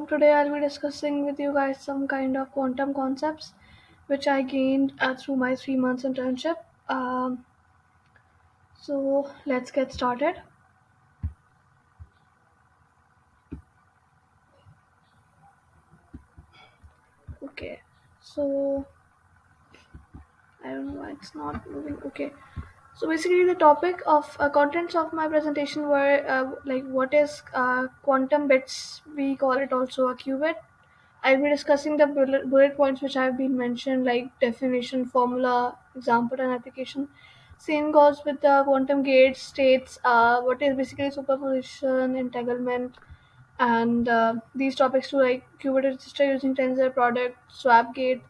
Today I'll be discussing with you guys some kind of quantum concepts which I gained through my 3 months internship. So let's get started. Okay, so I don't know why it's not moving. Okay, so basically the topic of contents of my presentation were like what is quantum bits. We call it also a qubit. I'll be discussing the bullet points which have been mentioned, like definition, formula, example, and application. Same goes with the quantum gates, states, what is basically superposition, entanglement, and these topics too, like qubit register using tensor product, swap gate,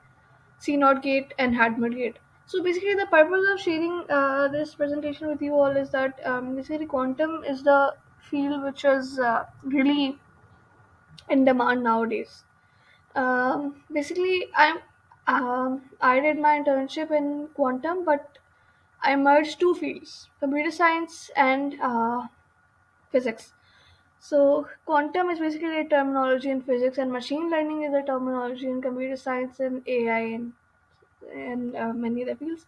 C0 gate, and Hadamard gate. So basically, the purpose of sharing this presentation with you all is that basically quantum is the field which is really in demand nowadays. Basically, I did my internship in quantum, but I merged two fields: computer science and physics. So, quantum is basically a terminology in physics, and machine learning is a terminology in computer science and AI and many other fields.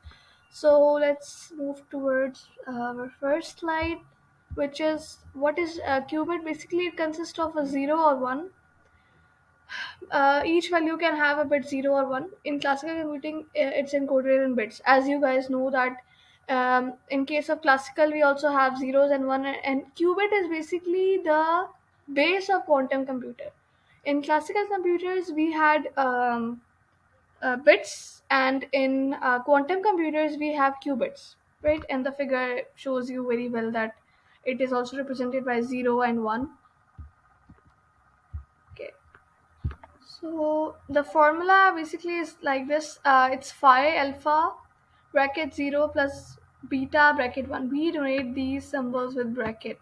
So, let's move towards our first slide, which is what is a qubit. Basically, it consists of a 0 or 1. Each value can have a bit 0 or 1. In classical computing, it's encoded in bits. As you guys know that in case of classical, we also have zeros and 1. And qubit is basically the base of quantum computer. In classical computers, we had bits, and in quantum computers, we have qubits, right? And the figure shows you very well that it is also represented by 0 and 1. Okay. So the formula basically is like this. It's phi alpha bracket 0 plus beta bracket 1. We donate these symbols with bracket.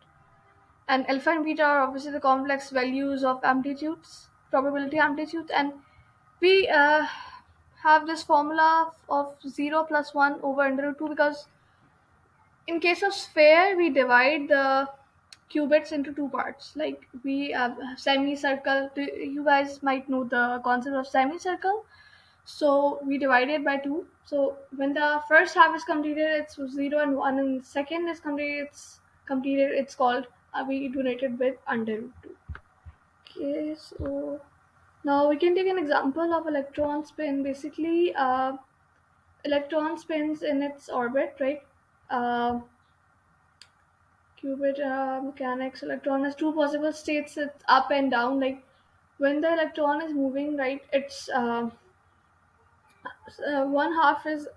And alpha and beta are obviously the complex values of amplitudes, probability amplitudes. And we have this formula of 0 plus 1 over under root 2 because in case of sphere, we divide the qubits into two parts. Like we have semicircle. You guys might know the concept of semicircle. So we divide it by two. So when the first half is completed, it's 0 and 1, and the second is completed. It's called we donated with under root 2. Okay, so now we can take an example of electron spin. Basically, electron spins in its orbit, right? Uh, Qubit mechanics, electron has two possible states, it's up and down. Like when the electron is moving, right, it's one half is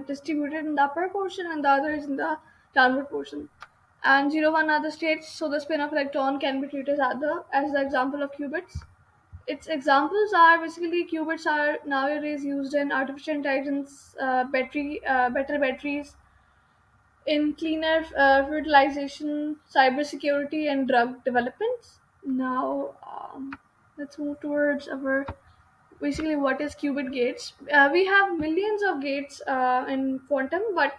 distributed in the upper portion and the other is in the downward portion. And 0 1 are the states, so the spin of electron can be treated as the example of qubits. Its examples are basically qubits are nowadays used in artificial intelligence, better batteries, in cleaner fertilization, cybersecurity, and drug developments. Now, let's move towards our basically what is qubit gates. We have millions of gates in quantum, but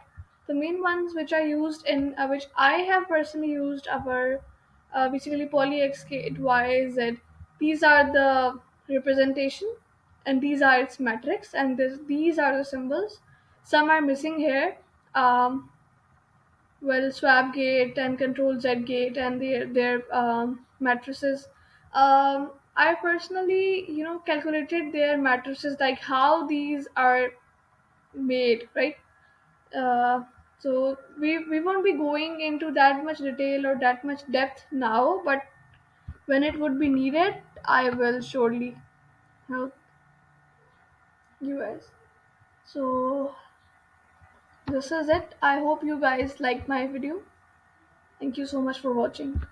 the main ones which are used in which I have personally used are basically poly X gate, Y, Z. These are the representation, and these are its metrics, and these are the symbols. Some are missing here. Well, swap gate and control Z gate and their matrices. I personally, calculated their matrices, like how these are made, right? Uh, so we won't be going into that much detail or that much depth now, but when it would be needed, I will surely help you guys. So this is it. I hope you guys liked my video. Thank you so much for watching.